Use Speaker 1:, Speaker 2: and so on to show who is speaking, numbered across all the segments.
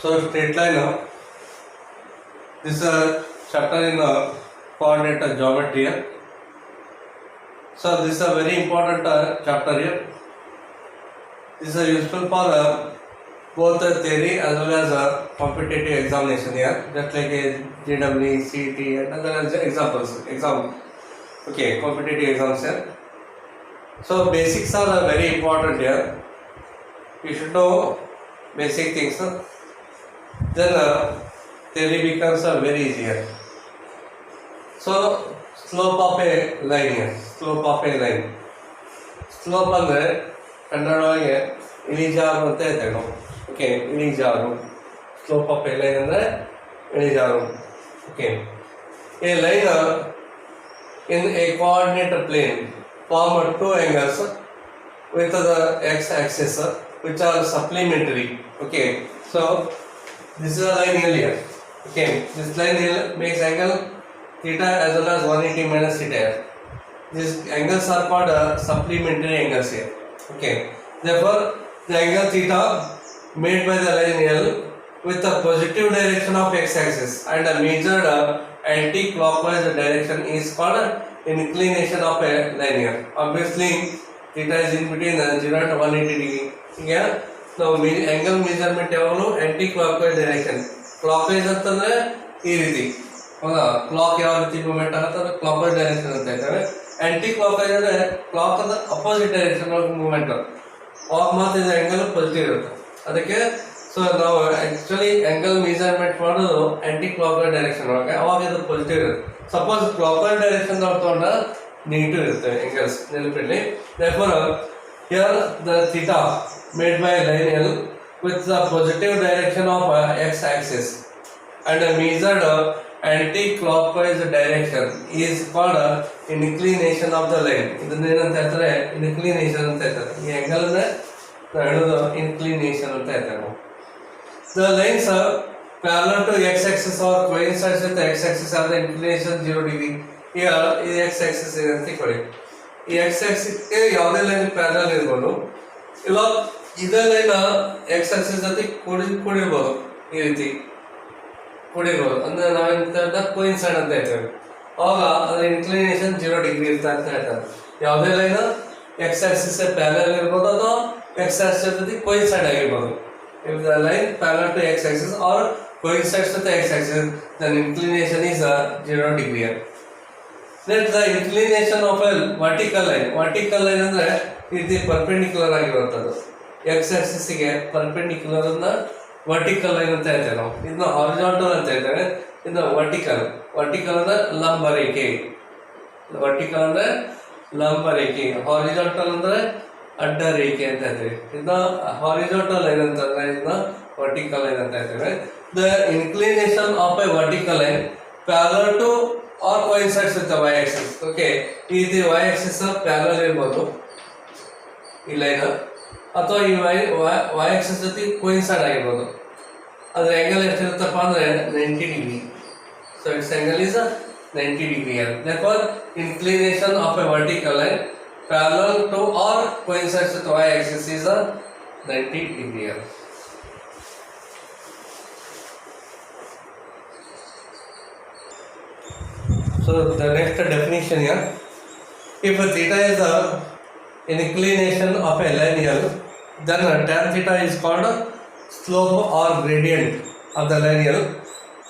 Speaker 1: So straight line, this is a chapter in coordinate geometry. So this is a very important chapter here. This is useful for both theory as well as competitive examination here, just like JEE, CET and other examples. Okay, competitive exams here. So basics are very important here. You should know basic things. Then theory becomes very easier. So slope of a line here. Slope of a line. Slope ಅಂದ್ರೆ ಕನ್ನಡವಾಗಿ ಇಳಿಜಾರು ಅಂತ ಹೇಳ್ತೇವೆ ನಾವು. Okay, ಇಳಿಜಾರು. Slope of A line ಅಂದ್ರೆ ಇಳಿಜಾರು. Okay, a line in a coordinate plane form two angles with the x-axis which are supplementary. Okay, so this is a line here. Okay, this line here makes angle theta as well as 180 minus theta. These angles are called supplementary angles here. Okay, therefore the angle theta made by the line L with the positive direction of x-axis and a measured anti-clockwise direction is called inclination of a line here. Obviously theta is in between 0 and 180 degree. Here now angle measurement ಯಾವಾಗಲೂ anti clockwise direction. Clockwise ಅಂತಂದ್ರೆ ಈ ರೀತಿ, ಹೌದಾ? Clock ಯಾವ ರೀತಿ movement ಆಗುತ್ತೆ ಅದು clockwise direction ಅಂತ ಹೇಳ್ತೇವೆ. ಆಂಟಿ ಕ್ಲಾಕ್ವೈಸ್ ಅಂದ್ರೆ ಕ್ಲಾಕ್ ಅದ ಅಪೋಸಿಟ್ ಡೈರೆಕ್ಷನ್ ಒಳಗೆ ಮೂವ್ಮೆಂಟ್, ಅವಾಗ ಮಾತ್ರ ಇದು ಆಂಗಲ್ ಪಾಸಿಟಿವ್ ಇರುತ್ತೆ. ಅದಕ್ಕೆ ಸೊ ನಾವು ಆಕ್ಚುಲಿ ಆಂಗಲ್ ಮೆಜರ್ಮೆಂಟ್ ಮಾಡೋದು ಆಂಟಿ ಕ್ಲಾಕ್ವೈಸ್ ಡೈರೆಕ್ಷನ್ ಒಳಗೆ, ಅವಾಗ ಇದು ಪಾಸಿಟಿವ್ ಇರುತ್ತೆ. ಸಪೋಸ್ ಕ್ಲಾಕ್ವೈಸ್ ಡೈರೆಕ್ಷನ್ ನಾವು ತಗೊಂಡ್ರೆ ನೆಗೆಟಿವ್ ಇರುತ್ತೆ angles, ನೆನಪಿರಲಿ. therefore here the theta made by line L with the positive direction of x-axis and a measured anti-clockwise direction is called inclination of the line. ಇದನ್ನ ಏನಂತ ಹೇಳ್ತಾರೆ? inclination ಅಂತ ಹೇಳ್ತಾರೆ. ಈ angle ನ ಹೇಳೋದು inclination ಅಂತ ಹೇಳ್ತಾರೆ ನಾವು. The lines are parallel to x-axis or coincides with the x-axis are the inclination 0 degree. Here ಈ x-axis ಇದೆ ಅಂತ ಇಟ್ಕೊಳ್ಳಿ. ಈ x-axis ಗೆ ಯಾವುದೇ ಲೈನ್ ಪ್ಯಾರಲಲ್ ಇರ್ಬೋದು, ಇಲ್ಲ ಇದೇ ಲೈನ್ x-axis ಜೊತೆ ಕೂಡಿರ್ಬೋದು, ಈ ರೀತಿ ಕೂಡಿರ್ಬೋದು. ಅಂದ್ರೆ ನಾವೇನ್ ಕೋಯಿನ್ಸೈಡ್ ಅಂತ ಹೇಳ್ತೇವೆ. ಅವಾಗ ಅದ್ರ ಇನ್ಕ್ಲಿನೇಷನ್ 0 ಡಿಗ್ರಿ ಇರ್ತಾ ಅಂತ ಹೇಳ್ತಾರೆ. ಯಾವುದೇ ಲೈನ್ x-axis ಪ್ಯಾರಲಲ್ ಇರ್ಬೋದು ಅಥವಾ x-axis ಜೊತೆ ಕೋಯಿನ್ಸೈಡ್ ಆಗಿರ್ಬೋದು. If the line parallel to x-axis or coincides with the x-axis, then inclination is 0 degree. Let the inclination of a vertical line. Vertical line ಅಂದ್ರೆ ಇದು ಪರ್ಪೆಂಡಿಕ್ಯುಲರ್ ಆಗಿರುವಂತದ್ದು. x-axis ಗೆ perpendicular ಅನ್ನ vertical line ಅಂತ ಹೇಳ್ತೇವೆ ನಾವು. ಇದನ್ನ ಹಾರಿಜಾಂಟಲ್ ಅಂತ ಹೇಳ್ತೇವೆ. ಇದನ್ನ ವರ್ಟಿಕಲ್. ವರ್ಟಿಕಲ್ ಅಂದ್ರೆ ಲಂಬ ರೇಖೆ. ವರ್ಟಿಕಲ್ ಅಂದ್ರೆ ಲಂಬ ರೇಖೆ. ಹಾರಿಜಾಂಟಲ್ ಅಂದ್ರೆ ಅಡ್ಡ ರೇಖೆ ಅಂತ ಹೇಳ್ತೇವೆ. ಇದನ್ನ ಹಾರಿಜಾಂಟಲ್ ಲೈನ್ ಅಂತಂದ್ರೆ ಇದನ್ನ ವರ್ಟಿಕಲ್ ಲೈನ್ ಅಂತ ಹೇಳ್ತೇವೆ. The inclination of a vertical line parallel to or coincides with y-axis. Okay, ಈ ರೀತಿ y-axis ಪ್ಯಾರಲಲ್ ಇರ್ಬೋದು ಈ ಲೈನ್, ಅಥವಾ ಈ y-axis ಜೊತೆ ಕೋಯಿನ್ಸೈಡ್ ಆಗಿರ್ಬೋದು. ಅದ್ರ ಆಂಗಲ್ ಎಷ್ಟಿರುತ್ತಪ್ಪ ಅಂದ್ರೆ 90 degree. So it's angle is 90 degree. therefore inclination of a vertical line parallel to or coincides with y-axis is 90 degree. So the next definition here, if a theta is an inclination of a line L, then tan theta is called slope or gradient of the line L.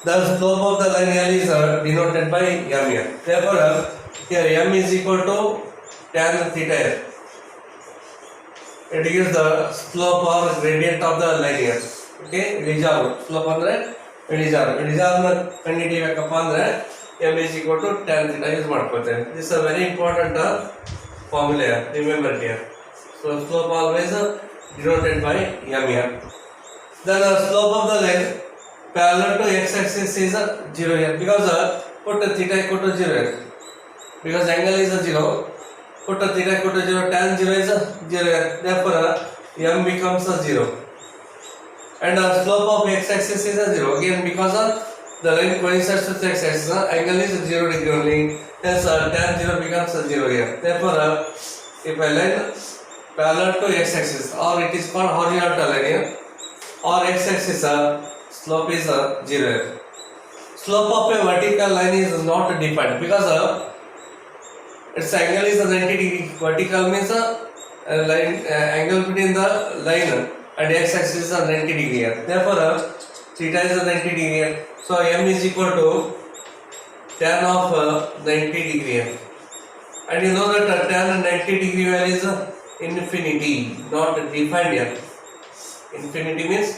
Speaker 1: The slope of the line L is denoted by m here. Therefore here m is equal to tan theta. It gives the slope or gradient of the line here. Okay, ಇಳಿಜಾರು. Slope ಅಂದ್ರೆ ಇಳಿಜಾರು. ಇಳಿಜಾರನ್ನ ಕಂಡುಹಿಡಿಯಬೇಕಪ್ಪ ಅಂದ್ರೆ m is equal to tan theta use ಮಾಡ್ಕೊಳ್ತೇವೆ. This is a very important formula. Remember here. So slope always denoted by m here. Then the slope of the line parallel to x-axis is 0 here, because put theta equal to 0 here. Because angle is 0, put theta equal to 0, tan 0 is 0 here. Therefore m becomes 0. And the slope of x-axis is 0 again, because the line coincides with x-axis. Angle is 0 degree only. Hence tan 0 becomes 0 here. Therefore if a line parallel to x-axis, or it is called horizontal line here, or x-axis slope is 0. Slope of a vertical line is not defined because its angle is 90 degree. Vertical means line angle between the line and x-axis is 90 degree. Therefore, theta is 90 degree. So m is equal to tan of 90 degree. And you know that tan 90 degree value is infinity, not defined here. Infinity means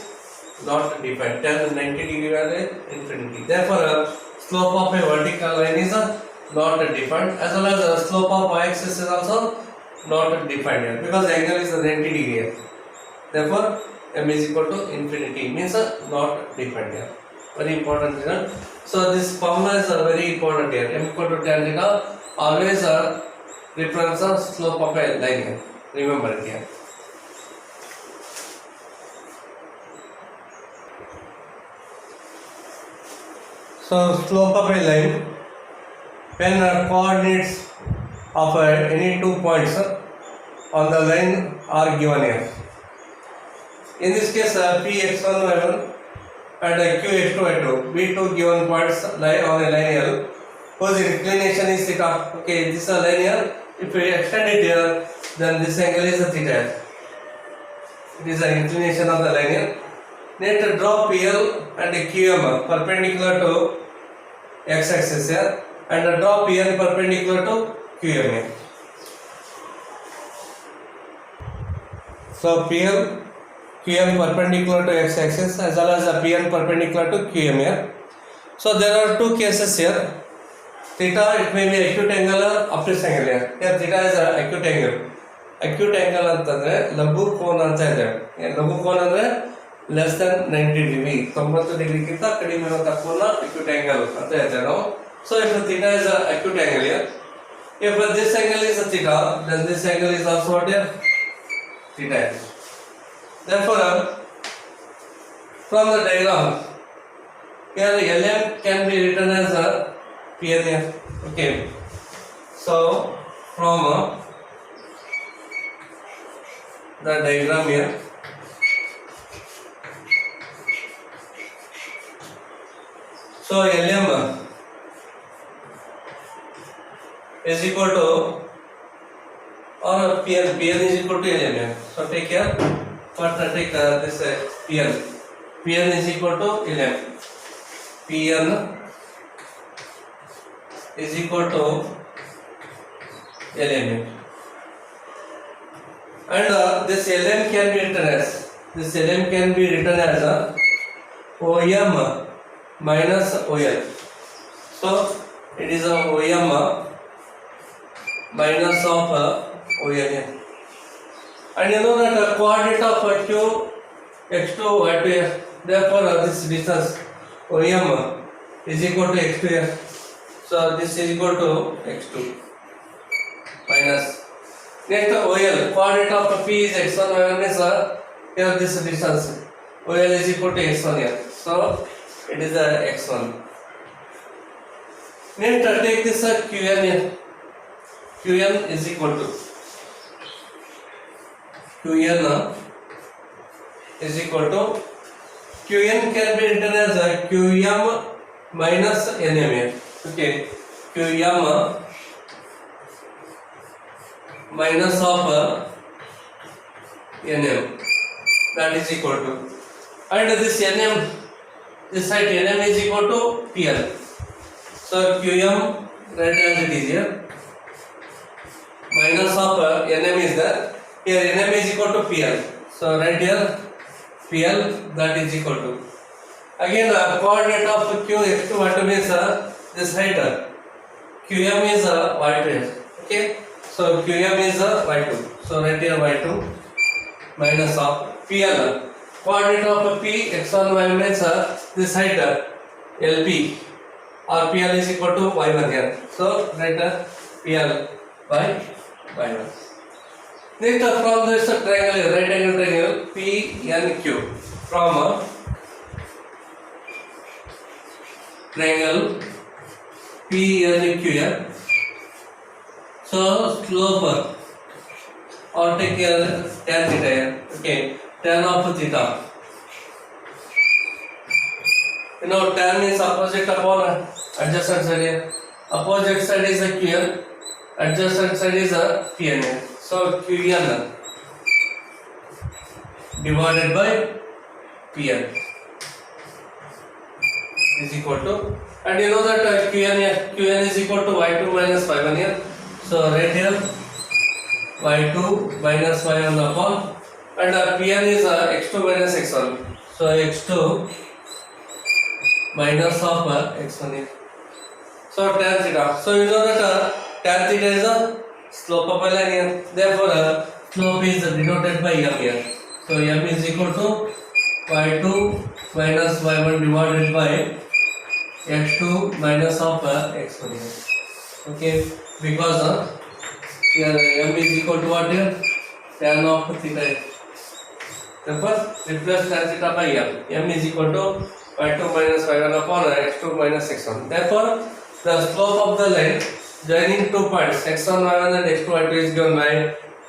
Speaker 1: not defined. Tan 90 degree value is infinity. Therefore, slope of a vertical line is not defined, as well as the slope of y-axis is also not defined here because the angle is 90 degree here. Therefore, m is equal to infinity means not defined here. Very important here. So this formula is very important here. M equal to tan theta always represents the slope of a line here. Remember it here. So slope of a line when coordinates of any 2 points on the line are given here. In this case, Px1, y1 and Qx2, y2, be two given points lie on a line here whose inclination is theta. Okay, this is a line here. If we extend it here, then this angle is a theta. It is the inclination of the line here. Let draw PL and QM perpendicular to x-axis here, and draw PN perpendicular to QM here. So PL, QM perpendicular to x-axis as well as the PN perpendicular to QM here. So there are two cases here. Theta, it may be acute angle or obtuse angle here. Here theta is acute angle. Acute angle ಅಂತಂದ್ರೆ ಲಘು ಕೋನ ಅಂತ ಇದೆ. ಲಘು ಕೋನ ಅಂದ್ರೆ less than 90 degree, 90 degree ಗಿಂತ ಕಡಿಮೆ ಇರುವಂತ ಕೋನ acute angle ಅಂತ ಹೇಳ್ತೇವೆ ನಾವು. So if theta is a acute angle here, if this angle is a theta, then this angle is also what here? Theta. Therefore, from the diagram, here Lm can be written as a Pn here. Okay. So from the diagram here, so Lm is equal to or Pn is equal to Lm. So take care. First take this Pn. Pn is equal to Lm. Pn is equal to Lm. And this Lm can be written as Om minus OL. So it is a Om minus of OL. And you know that the coordinate of Q, x2, y2 here. Therefore, this distance OM is equal to x2 here. So this is equal to x2 minus. Next OL, coordinate of P is x1, y1 is here this distance. OL is equal to x1 here. So it is x1. Next take this Qn here. Qn is equal to Qn can be written as Qm minus Nm here. Okay, Qm minus of Nm, that is equal to, and this Nm, this side Nm is equal to PL. So Qm, write as it is here, minus of Nm is there. Here Nm is equal to PL. So right here PL, that is equal to, again coordinate of Q x2 y2 means this height Qm is y2. Okay, so Qm is y2. So right here y2 minus of PL, coordinate of P x1 y1 means this height LP or PL is equal to y1 here. So right PL by y1. Next from this triangle, right angle triangle PNQ, from triangle PNQ here. So slope or take care tan theta here. Okay, tan of theta You know, tan means opposite upon adjacent side here. Opposite side is a QN, adjacent side is a PN. So QN divided by PN is equal to, and you know that QN is equal to Y2 minus Y1 here. So right here Y2 minus Y1 upon, and PN is X2 minus X1. So X2 minus of X1 here. So tan theta. So you know that tan theta is a slope of a line here. Therefore slope is denoted by M here. So M is equal to Y2 minus Y1 divided by X2 minus of X1 here. Okay, because here M is equal to what here? Tan of theta. Therefore replace tan theta by M. M is equal to Y2 minus Y1 upon X2 minus X1. Therefore the slope of the line joining 2 points X1 Y1 and X2 Y2 is given by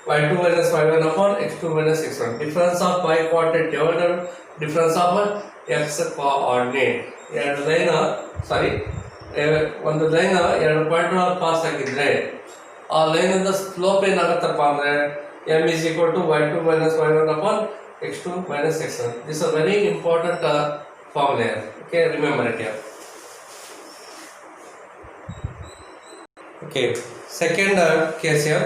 Speaker 1: Y2 minus Y1 upon X2 minus X1. Difference of Y coordinate divided difference of X coordinate. ಎರಡು line ಒಂದು line ಎರಡು point pass ಆಗಿದ್ರೆ ಆ line ಇಂದ slope ಏನಾಗುತ್ತಪ್ಪ ಅಂದ್ರೆ M is equal to Y2 minus Y1 upon X2 minus X1. This is a very important formula here. Okay, remember it here. Okay, second case here.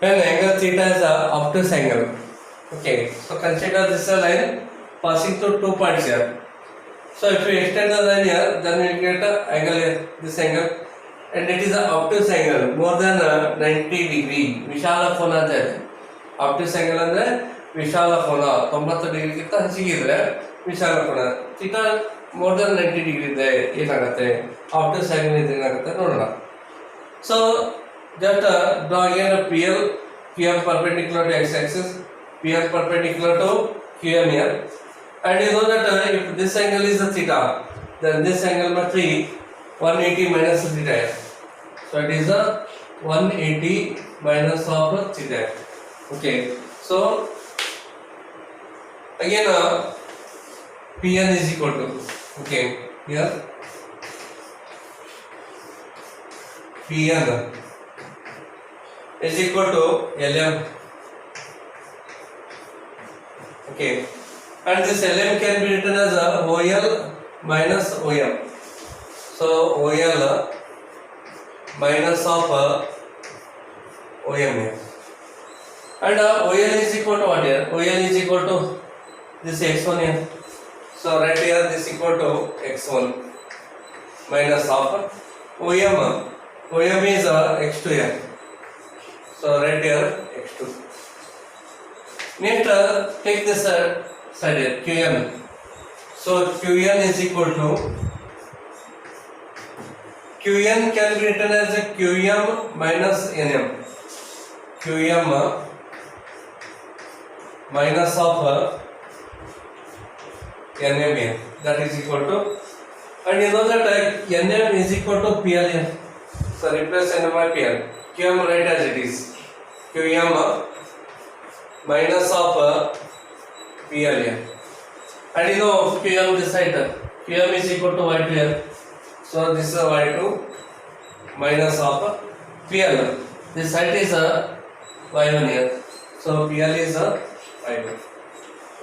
Speaker 1: When angle theta is obtuse angle. Okay, so consider this a line passing through 2 points here. So if you extend the line here, then you get an angle here, this angle, and it is an obtuse angle more than 90 degree. ವಿಶಾಲ ಕೋನ ಇದೆ. obtuse angle ಅಂದ್ರೆ ವಿಶಾಲ ಕೋನ 90 degree ಗಿಂತ ಹೆಚ್ಚಿಗಿದ್ರೆ ವಿಶಾಲ ಕೋನ. Theta more than 90 degree ಇದೆ ಏನಾಗುತ್ತೆ? obtuse angle ಇದೆ ಏನಾಗುತ್ತೆ ನೋಡೋಣ. So just draw again a PM perpendicular to x-axis, PM perpendicular to QM here, and you know that if this angle is a theta, then this angle must be 180 minus theta here. So it is a 180 minus of theta. Okay, so again PN is equal to, okay, here PN is equal to LM. Okay, and this LM can be written as OL minus OM. So OL minus of OM here. And OL is equal to what here? OL is equal to this X1 here. So right here this equal to X1 minus of OM. OM is X2 here. So right here X2. Next take this side here QN. So QN is equal to, QN can be written as a QM minus NM. QM minus of NM here. That is equal to, and you know that NM is equal to PL here. So replace NM by PL. QM write as it is. QM minus of PL here. And you know QM this side. QM is equal to Y2 here. So this is Y2 minus of PL. This side is Y1 here. So PL is Y1.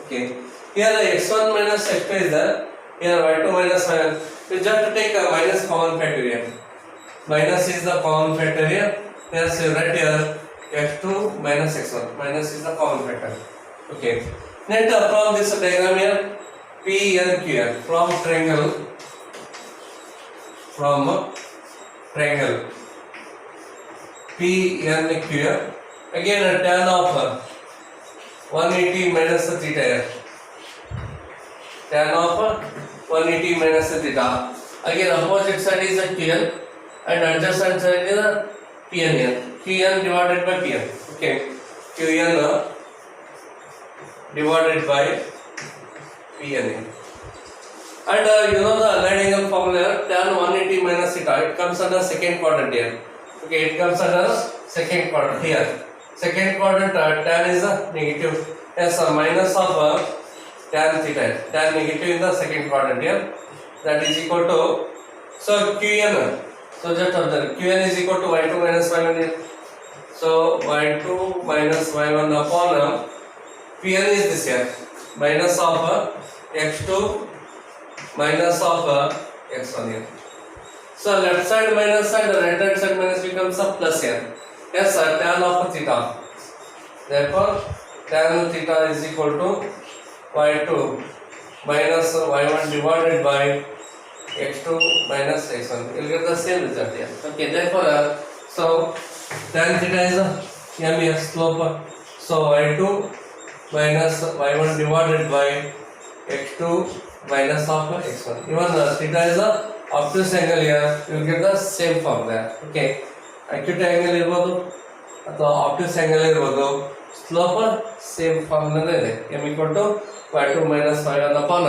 Speaker 1: Okay. Here X1 minus X2 is there. Here Y2 minus Y1. You just take a minus common factor here. Minus is the common factor here. Yes, you write here X2 minus X1. Minus is the common factor. Okay. Next from this diagram here, PNQR from triangle PNQR. Again a tan of 180 minus theta here. Tan of 180 minus theta. Again opposite side is a QN and adjacent side is a PN here. QN divided by PN. Okay. QN divided by PN. And you know the allied angle formula, tan 180 minus theta, it comes under second quadrant here. Okay, it comes under second quadrant here. Second quadrant tan is a negative. Yes, minus of tan theta, tan negative in the second quadrant here, that is equal to, so Qn, so just observe, Qn is equal to y2 minus y1 here. So y2 minus y1 upon Pn is this here, minus of x2 minus of x1 here. So left side minus and right hand side minus becomes a plus here. Yes sir, tan of theta. Therefore, tan theta is equal to y2 minus y1 divided by x2 minus x1. You'll get the same result here. Okay, therefore, so tan theta is m here, slope. So y2 minus y1 divided by x2 minus of x1. Even theta is a obtuse angle here. You'll get the same form there. Okay, acute angle irbodu ಅಥವಾ obtuse angle irbodu. Slope same form nalli ide. M equal to y2 minus y1 upon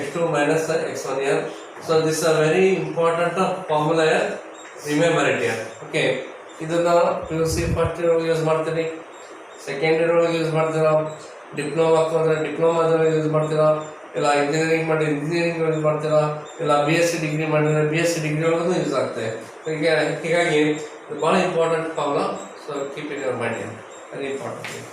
Speaker 1: x2 minus x1 here. So this is a very important formula here. Remember it here. Okay, ಇದನ್ನ PUC first year use ಮಾಡ್ತೀರಿ, second year ಒಳಗೆ use ಮಾಡ್ತೀರಾ, diploma ಹೋದ್ರೆ ಡಿಪ್ಲೊಮಾದಲ್ಲಿ use ಮಾಡ್ತೀರಾ, ಇಲ್ಲ engineering ಮಾಡಿ engineering use ಮಾಡ್ತೀರಾ, ಇಲ್ಲ BSc ಡಿಗ್ರಿ ಮಾಡಿದ್ರೆ BSc ಡಿಗ್ರಿ ಒಳಗೂ ಯೂಸ್ ಆಗ್ತದೆ. ಹೀಗಾಗಿ ಭಾಳ important formula. So keep in your mind, very important.